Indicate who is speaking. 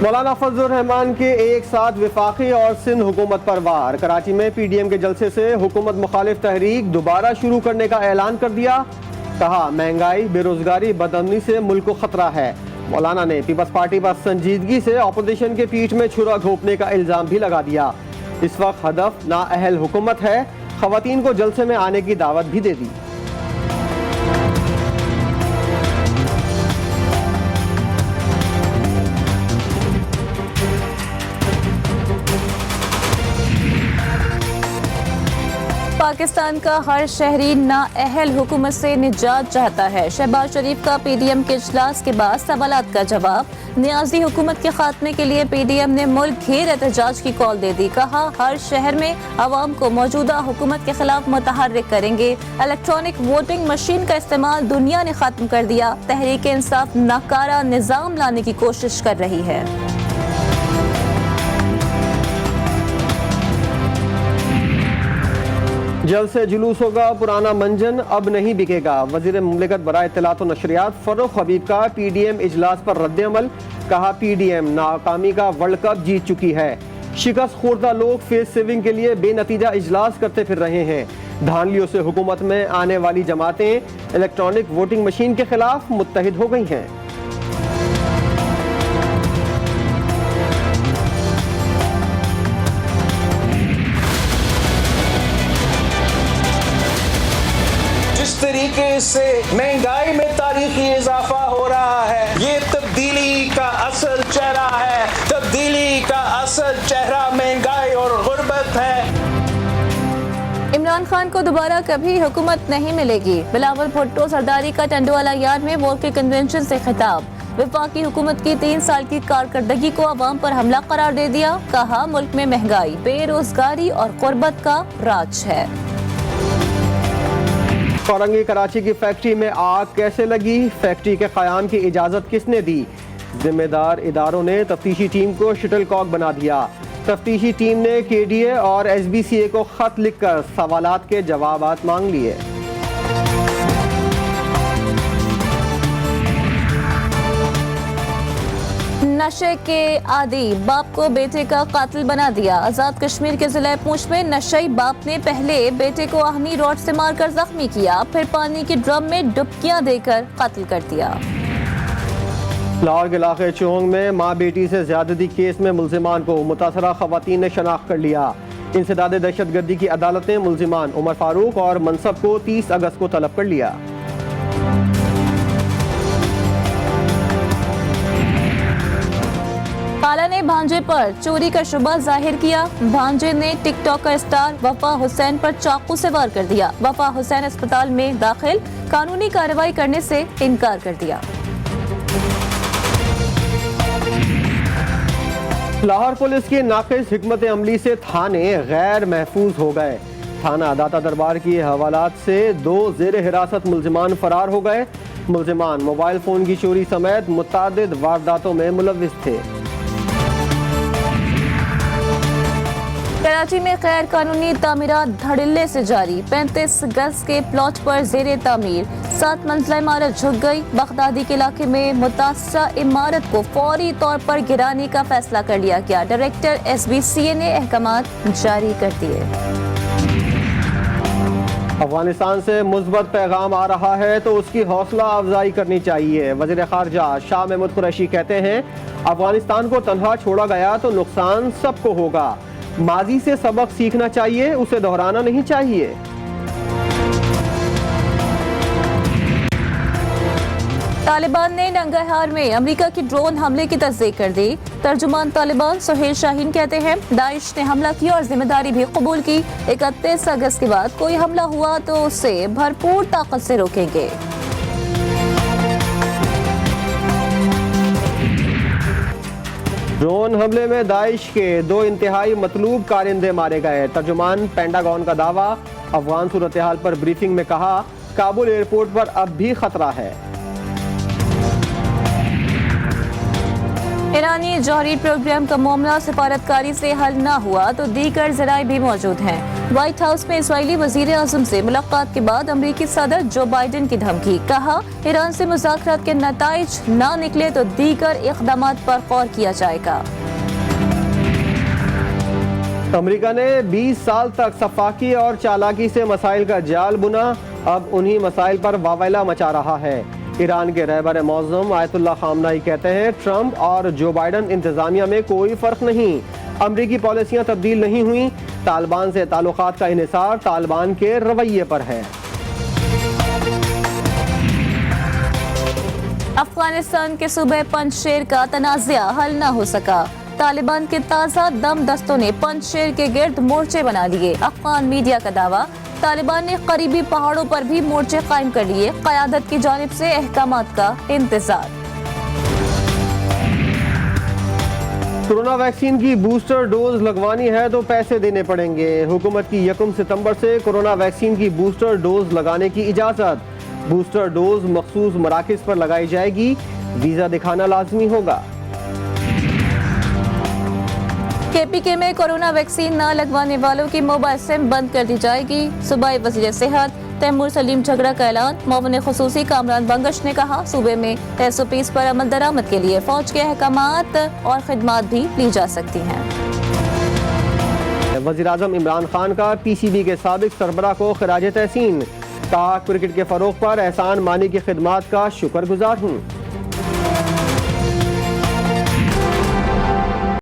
Speaker 1: मौलाना फजलुर रहमान के एक साथ वफाकी और सिंध हुकूमत पर वार। कराची में PDM के जलसे से हुकूमत मुखालिफ तहरीक दोबारा शुरू करने का ऐलान कर दिया। कहा महंगाई, बेरोजगारी, बदअमनी से मुल्क को खतरा है। मौलाना ने पीपल्स पार्टी पर संजीदगी से अपोजिशन के पीठ में छुरा घोंपने का इल्ज़ाम भी लगा दिया। इस वक्त हदफ नाअहल हुकूमत है। खवातीन को जलसे में आने की दावत भी दे दी।
Speaker 2: पाकिस्तान का हर शहरी नाअहल हुकूमत से निजात चाहता है। शहबाज शरीफ का PDM के इजलास के बाद सवालात का जवाब। नियाजी हुकूमत के खात्मे के लिए PDM ने मुल्क घेर एहतजाज की कॉल दे दी। कहा हर शहर में अवाम को मौजूदा हुकूमत के खिलाफ मुतहर्रिक करेंगे। इलेक्ट्रॉनिक वोटिंग मशीन का इस्तेमाल दुनिया ने खत्म कर दिया। तहरीक इंसाफ नाकारा निज़ाम लाने की कोशिश कर रही है।
Speaker 1: जल्द से जुलूस होगा, पुराना मंजन अब नहीं बिकेगा। वज़ीर मुमलिकत बराए इत्तलात व नशरियात फर्रुख हबीब का PDM इजलास पर रद्द-ए-अमल। कहा PDM नाकामी का वर्ल्ड कप जीत चुकी है। शिकस्त खुर्दा लोग फेस सेविंग के लिए बेनतीजा इजलास करते फिर रहे हैं। धांधलियों से हुकूमत में आने वाली जमातें इलेक्ट्रॉनिक वोटिंग मशीन के खिलाफ मुत्तहिद हो गई हैं।
Speaker 3: जिस तरीके से महंगाई में तारीखी इजाफा हो रहा है, ये तब्दीली का असल चेहरा है। तब्दीली का असल चेहरा महंगाई और गुर्बत है।
Speaker 2: इमरान खान को दोबारा कभी हुकूमत नहीं मिलेगी। बिलावल भुट्टो सरदारी का टंडवाला यार्ड में वोट के कन्वेंशन से खिताब। वफाकी हुकूमत की 3 साल की कारकर्दगी को अवाम पर हमला करार दे दिया। कहा मुल्क में महंगाई, बेरोजगारी और गुर्बत का राज है।
Speaker 1: औरंगी कराची की फैक्ट्री में आग कैसे लगी? फैक्ट्री के क़याम की इजाज़त किसने दी? जिम्मेदार इदारों ने तफ्तीशी टीम को शटलकॉक बना दिया। तफ्तीशी टीम ने KDA और SBCA को खत लिखकर सवालात के जवाबात मांग लिए।
Speaker 2: नशे के आदी बाप को बेटे का कातिल बना दिया। आजाद कश्मीर के जिला पूंछ में नशई बाप ने पहले बेटे को आहनी रॉड से मारकर जख्मी किया, फिर पानी के ड्रम में डुबकियां देकर कातिल कर दिया।
Speaker 1: लाहौर के इलाके चोंग में माँ बेटी से ज्यादती केस में मुल्जिमान को मुतासरा खवातीन ने शनाख्त कर लिया। इंसदाद दहशतगर्दी की अदालत ने मुल्जिमान उमर फारूक और मनसब को 30 अगस्त को तलब कर लिया।
Speaker 2: खाला ने भांजे पर चोरी का शुबा जाहिर किया। भांजे ने टिकटॉकर स्टार वफा हुसैन पर चाकू से वार कर दिया। वफा हुसैन अस्पताल में दाखिल, कानूनी कार्रवाई करने से इनकार कर दिया।
Speaker 1: लाहौर पुलिस की नाक़िस हिकमत अमली से थाने गैर महफूज हो गए। थाना दाता दरबार की हवालात से 2 ज़ेर हिरासत मुल्जिमान फरार हो गए। मुल्जिमान मोबाइल फ़ोन की चोरी समेत मुतअद्दिद वारदातों में मुलव्विस थे।
Speaker 2: कराची में गैर कानूनी तामीरात धड़ल्ले से जारी। 35 गज के प्लॉट पर ज़ेरे तामीर 7 मंजिला इमारत झुक गई। बगदादी के इलाके में मुतासरा इमारत को फौरी तौर पर गिराने का फैसला कर लिया गया। डायरेक्टर SBCA ने अहकामात जारी कर दिए।
Speaker 1: अफगानिस्तान से मुस्बत पैगाम आ रहा है तो उसकी हौसला अफजाई करनी चाहिए। वज़ीर ख़ारजा शाह महमूद कुरैशी कहते हैं अफगानिस्तान को तन्हा छोड़ा गया तो नुकसान सबको होगा। माजी से सबक सीखना चाहिए, उसे दोहराना नहीं चाहिए।
Speaker 2: तालिबान ने नंगाहार में अमेरिका की ड्रोन हमले की तस्दीक कर दी। तर्जुमान तालिबान सुहेल शाहीन कहते हैं दाइश ने हमला किया और जिम्मेदारी भी कबूल की। 31 अगस्त के बाद कोई हमला हुआ तो उसे भरपूर ताकत से रोकेंगे।
Speaker 1: ड्रोन हमले में दाइश के 2 इंतहाई मतलूब कारिंदे मारे गए। तर्जुमान पेंटागन का दावा। अफगान सूरत हाल पर ब्रीफिंग में कहा काबुल एयरपोर्ट पर अब भी खतरा है।
Speaker 2: ईरानी जौहरी प्रोग्राम का मामला सिफारतकारी से हल न हुआ तो दीगर जराए भी मौजूद हैं। व्हाइट हाउस में इजरायली वजीर आजम से मुलाकात के बाद अमरीकी सदर जो बाइडेन की धमकी, कहा ईरान से मुज़ाकरात के नताइज ना निकले तो दीगर इक़दामात पर गौर किया जाएगा।
Speaker 1: अमेरिका ने 20 साल तक सफाकी और चालाकी से मसाइल का जाल बुना, अब उन्हीं मसाइल पर वावैला मचा रहा है। ईरान के रहबर मौज़म आयतुल्लाह खामनाई कहते हैं ट्रंप और जो बाइडेन इंतजामिया में कोई फ़र्क नहीं, अमरीकी पॉलिसियाँ तब्दील नहीं हुई, तालिबान से ताल्लुकात का इन्हिसार तालिबान के रवैये पर है।
Speaker 2: अफगानिस्तान के सूबे पंजशेर का तनाज़ा हल न हो सका, तालिबान के ताज़ा दम दस्तों ने पंजशेर के गिर्द मोर्चे बना लिए। अफगान मीडिया का दावा, तालिबान ने करीबी पहाड़ों पर भी मोर्चे कायम कर लिए, क़यादत की जानिब से अहकामात का इंतजार।
Speaker 1: कोरोना वैक्सीन की बूस्टर डोज लगवानी है तो पैसे देने पड़ेंगे। हुकूमत की 1 सितंबर से कोरोना वैक्सीन की बूस्टर डोज लगाने की इजाज़त। बूस्टर डोज मखसूस मराकिज़ पर लगाई जाएगी, वीज़ा दिखाना लाजमी होगा।
Speaker 2: KPK में कोरोना वैक्सीन न लगवाने वालों की मोबाइल सिम बंद कर दी जाएगी। सूबाई वज़ीर सेहत तैमूर सलीम झगड़ा का ऐलान। मुअव्विन खुसूसी कामरान बंगश ने कहा सूबे में SOPs पर अमल दरामद के लिए फौज के अहकामात और खिदमात भी ली जा सकती हैं।
Speaker 1: वज़ीर आज़म इमरान खान का PCB के साबिक सरबराह को खिराज तहसीन, कहा क्रिकेट के फ़रोग़ पर एहसान मानी की खिदमात का शुक्रगुजार हूँ।